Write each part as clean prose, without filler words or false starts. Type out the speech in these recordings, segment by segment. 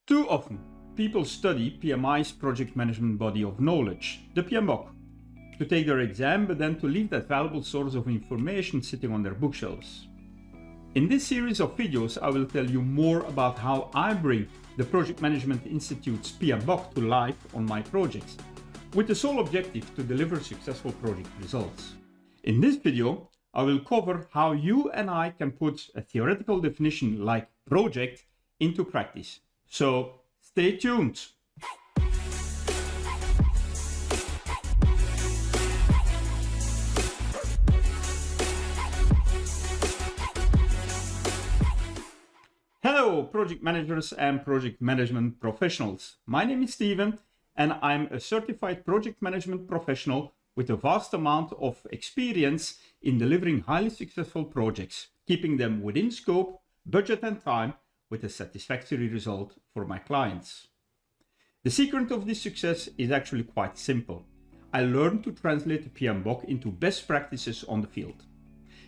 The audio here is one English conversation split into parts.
Too often, people study PMI's project management body of knowledge, the PMBOK, to take their exam, but then to leave that valuable source of information sitting on their bookshelves. In this series of videos, I will tell you more about how I bring the Project Management Institute's PMBOK to life on my projects, with the sole objective to deliver successful project results. In this video, I will cover how you and I can put a theoretical definition like project into practice. So stay tuned. Hello, project managers and project management professionals. My name is Steven, and I'm a certified project management professional with a vast amount of experience in delivering highly successful projects, keeping them within scope, budget and time, with a satisfactory result for my clients. The secret of this success is actually quite simple. I learned to translate the PMBOK into best practices on the field.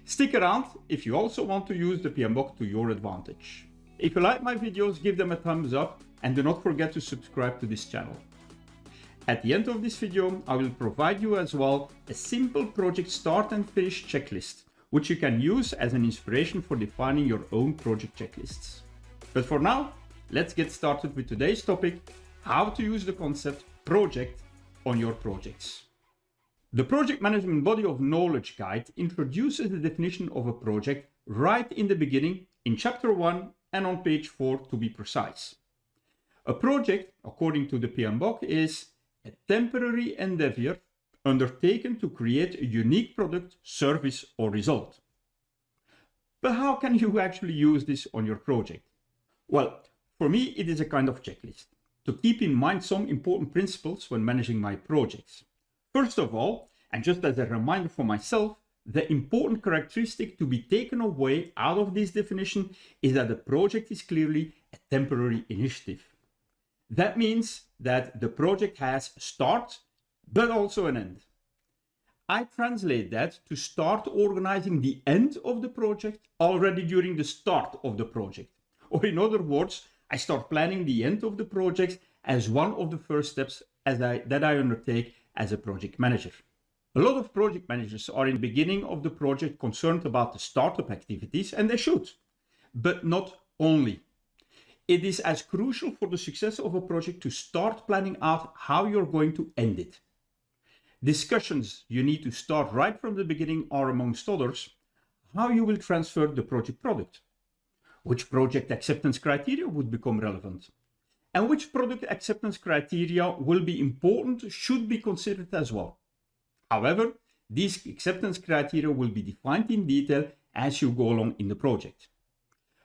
Stick around if you also want to use the PMBOK to your advantage. If you like my videos, give them a thumbs up and do not forget to subscribe to this channel. At the end of this video, I will provide you as well a simple project start and finish checklist, which you can use as an inspiration for defining your own project checklists. But for now, let's get started with today's topic, how to use the concept project on your projects. The Project Management Body of Knowledge Guide introduces the definition of a project right in the beginning in chapter 1 and on page 4 to be precise. A project, according to the PMBOK, is a temporary endeavor undertaken to create a unique product, service or result. But how can you actually use this on your project? Well, for me it is a kind of checklist to keep in mind some important principles when managing my projects. First of all, and just as a reminder for myself, the important characteristic to be taken away out of this definition is that the project is clearly a temporary initiative. That means that the project has a start, but also an end. I translate that to start organizing the end of the project already during the start of the project. Or in other words, I start planning the end of the project as one of the first steps that I undertake as a project manager. A lot of project managers are in the beginning of the project concerned about the startup activities, and they should, but not only. It is as crucial for the success of a project to start planning out how you're going to end it. Discussions you need to start right from the beginning are, amongst others, how you will transfer the project product, which project acceptance criteria would become relevant, and which product acceptance criteria will be important, should be considered as well. However, these acceptance criteria will be defined in detail as you go along in the project.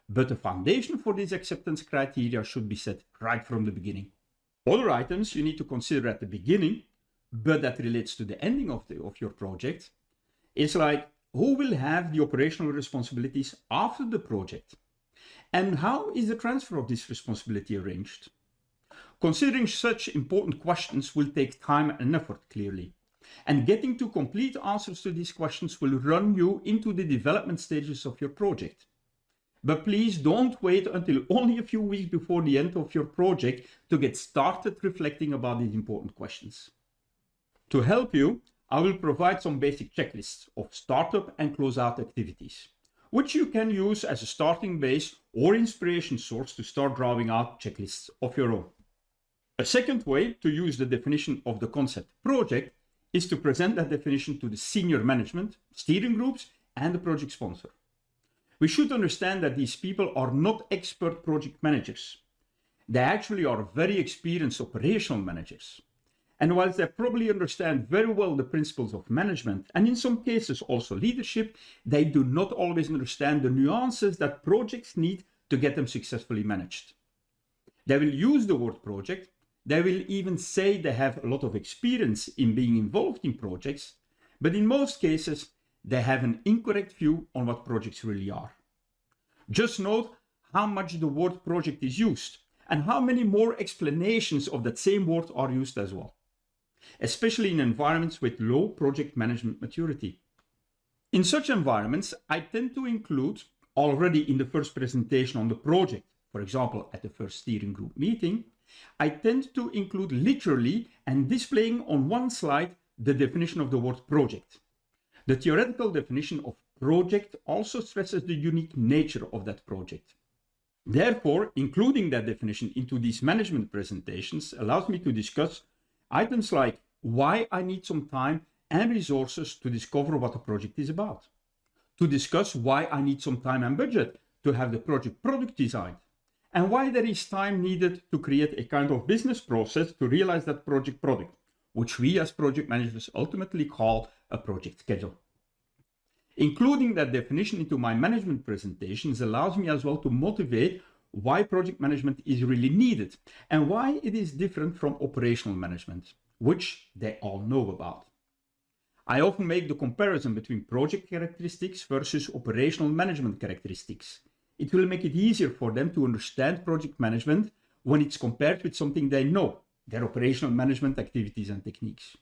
But the foundation for these acceptance criteria should be set right from the beginning. Other items you need to consider at the beginning, but that relates to the ending of your project, is like who will have the operational responsibilities after the project? And how is the transfer of this responsibility arranged? Considering such important questions will take time and effort, clearly. And getting to complete answers to these questions will run you into the development stages of your project. But please don't wait until only a few weeks before the end of your project to get started reflecting about these important questions. To help you, I will provide some basic checklists of startup and closeout activities, which you can use as a starting base or inspiration source to start drawing out checklists of your own. A second way to use the definition of the concept project is to present that definition to the senior management, steering groups, and the project sponsor. We should understand that these people are not expert project managers. They actually are very experienced operational managers. And whilst they probably understand very well the principles of management, and in some cases also leadership, they do not always understand the nuances that projects need to get them successfully managed. They will use the word project. They will even say they have a lot of experience in being involved in projects, but in most cases, they have an incorrect view on what projects really are. Just note how much the word project is used and how many more explanations of that same word are used as well, especially in environments with low project management maturity. In such environments, I tend to include, already in the first presentation on the project, for example at the first steering group meeting, I tend to include literally and displaying on one slide the definition of the word project. The theoretical definition of project also stresses the unique nature of that project. Therefore, including that definition into these management presentations allows me to discuss items like why I need some time and resources to discover what the project is about, to discuss why I need some time and budget to have the project product designed, and why there is time needed to create a kind of business process to realize that project product, which we as project managers ultimately call a project schedule. Including that definition into my management presentations allows me as well to motivate why project management is really needed and why it is different from operational management, which they all know about. I often make the comparison between project characteristics versus operational management characteristics. It will make it easier for them to understand project management when it's compared with something they know, their operational management activities and techniques.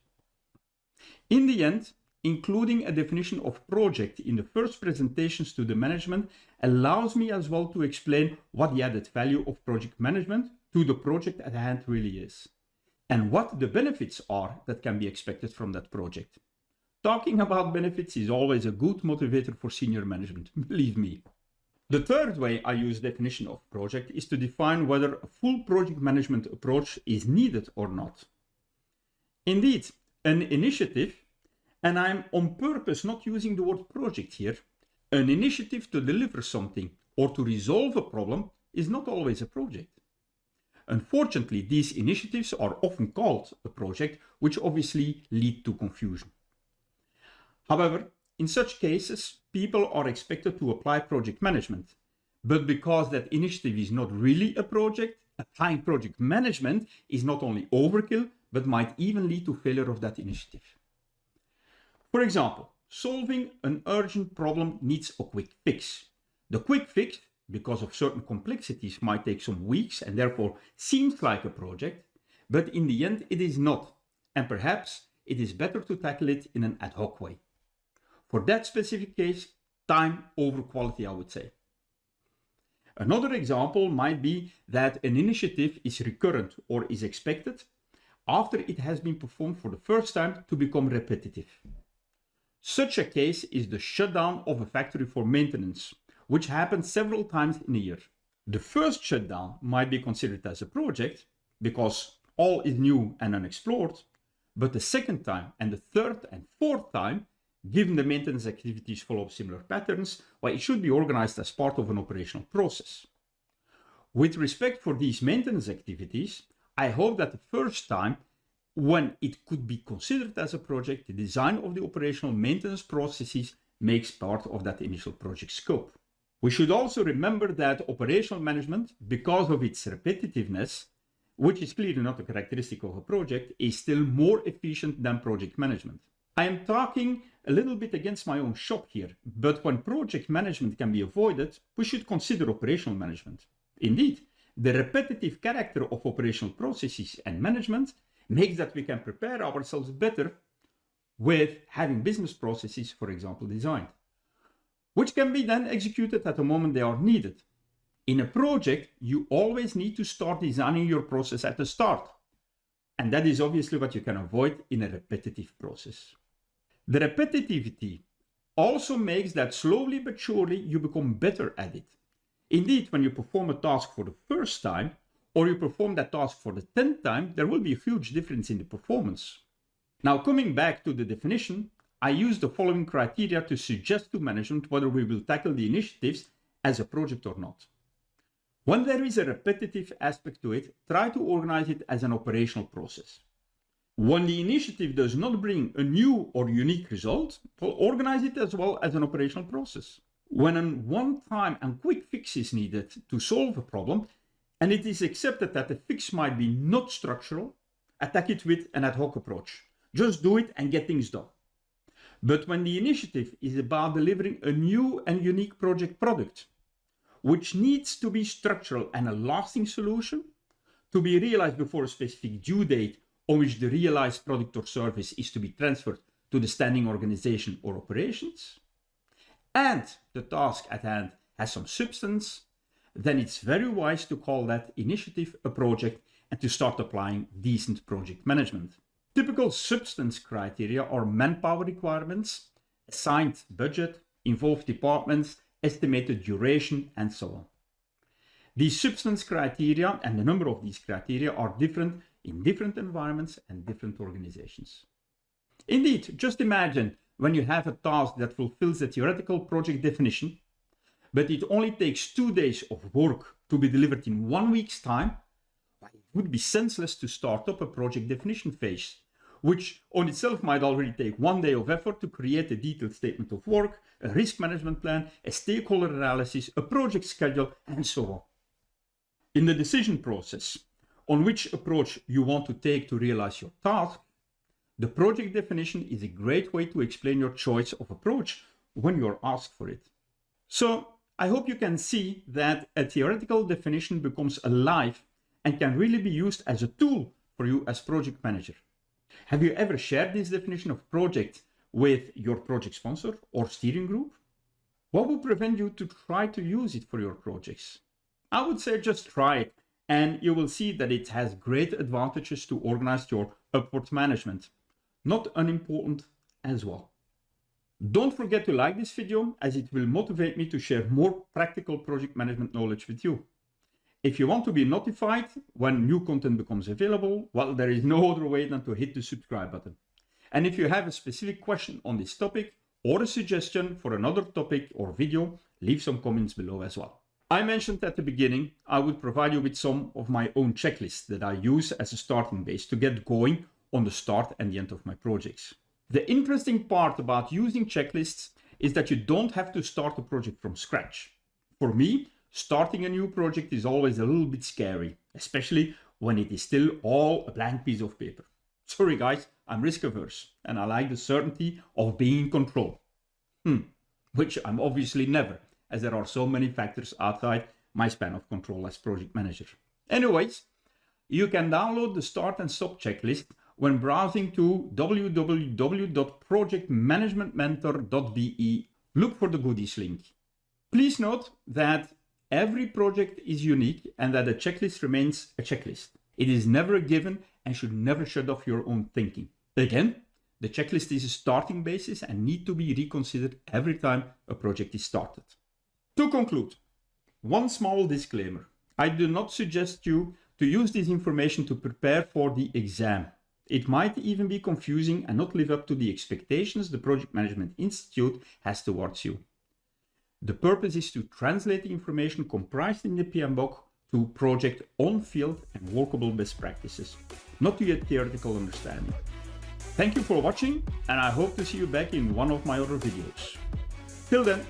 In the end, including a definition of project in the first presentations to the management allows me as well to explain what the added value of project management to the project at hand really is, and what the benefits are that can be expected from that project. Talking about benefits is always a good motivator for senior management, believe me. The third way I use definition of project is to define whether a full project management approach is needed or not. Indeed, an initiative, and I'm on purpose not using the word project here, an initiative to deliver something or to resolve a problem is not always a project. Unfortunately, these initiatives are often called a project, which obviously lead to confusion. However, in such cases, people are expected to apply project management, but because that initiative is not really a project, applying project management is not only overkill, but might even lead to failure of that initiative. For example, solving an urgent problem needs a quick fix. The quick fix, because of certain complexities, might take some weeks and therefore seems like a project, but in the end it is not, and perhaps it is better to tackle it in an ad hoc way. For that specific case, time over quality, I would say. Another example might be that an initiative is recurrent or is expected after it has been performed for the first time to become repetitive. Such a case is the shutdown of a factory for maintenance, which happens several times in a year. The first shutdown might be considered as a project because all is new and unexplored, but the second time and the third and fourth time, given the maintenance activities follow similar patterns, it should be organized as part of an operational process. With respect for these maintenance activities, I hope that the first time when it could be considered as a project, the design of the operational maintenance processes makes part of that initial project scope. We should also remember that operational management, because of its repetitiveness, which is clearly not a characteristic of a project, is still more efficient than project management. I am talking a little bit against my own shop here, but when project management can be avoided, we should consider operational management. Indeed, the repetitive character of operational processes and management makes that we can prepare ourselves better with having business processes, for example, designed, which can be then executed at the moment they are needed. In a project, you always need to start designing your process at the start, and that is obviously what you can avoid in a repetitive process. The repetitivity also makes that slowly but surely you become better at it. Indeed, when you perform a task for the first time, or you perform that task for the 10th time, there will be a huge difference in the performance. Now, coming back to the definition, I use the following criteria to suggest to management whether we will tackle the initiatives as a project or not. When there is a repetitive aspect to it, try to organize it as an operational process. When the initiative does not bring a new or unique result, organize it as well as an operational process. When a one-time and quick fix is needed to solve a problem, and it is accepted that the fix might be not structural, attack it with an ad hoc approach. Just do it and get things done. But when the initiative is about delivering a new and unique project product, which needs to be structural and a lasting solution, to be realized before a specific due date on which the realized product or service is to be transferred to the standing organization or operations, and the task at hand has some substance, then it's very wise to call that initiative a project and to start applying decent project management. Typical substance criteria are manpower requirements, assigned budget, involved departments, estimated duration, and so on. These substance criteria and the number of these criteria are different in different environments and different organizations. Indeed, just imagine when you have a task that fulfills the theoretical project definition, but it only takes 2 days of work to be delivered in 1 week's time. It would be senseless to start up a project definition phase, which on itself might already take 1 day of effort to create a detailed statement of work, a risk management plan, a stakeholder analysis, a project schedule, and so on. In the decision process on which approach you want to take to realize your task, the project definition is a great way to explain your choice of approach when you're asked for it. So I hope you can see that a theoretical definition becomes alive and can really be used as a tool for you as project manager. Have you ever shared this definition of project with your project sponsor or steering group? What would prevent you to try to use it for your projects? I would say just try it, and you will see that it has great advantages to organize your upward management. Not unimportant as well. Don't forget to like this video, as it will motivate me to share more practical project management knowledge with you. If you want to be notified when new content becomes available, well, there is no other way than to hit the subscribe button. And if you have a specific question on this topic or a suggestion for another topic or video, leave some comments below as well. I mentioned at the beginning, I would provide you with some of my own checklists that I use as a starting base to get going on the start and the end of my projects. The interesting part about using checklists is that you don't have to start a project from scratch. For me, starting a new project is always a little bit scary, especially when it is still all a blank piece of paper. Sorry guys, I'm risk averse and I like the certainty of being in control. Which I'm obviously never, as there are so many factors outside my span of control as project manager. Anyways, you can download the start and stop checklist when browsing to www.projectmanagementmentor.be. Look for the goodies link. Please note that every project is unique and that a checklist remains a checklist. It is never a given and should never shut off your own thinking. Again, the checklist is a starting basis and need to be reconsidered every time a project is started. To conclude, one small disclaimer. I do not suggest you to use this information to prepare for the exam. It might even be confusing and not live up to the expectations the Project Management Institute has towards you. The purpose is to translate the information comprised in the PMBOK to project on-field and workable best practices, not to your theoretical understanding. Thank you for watching, and I hope to see you back in one of my other videos. Till then.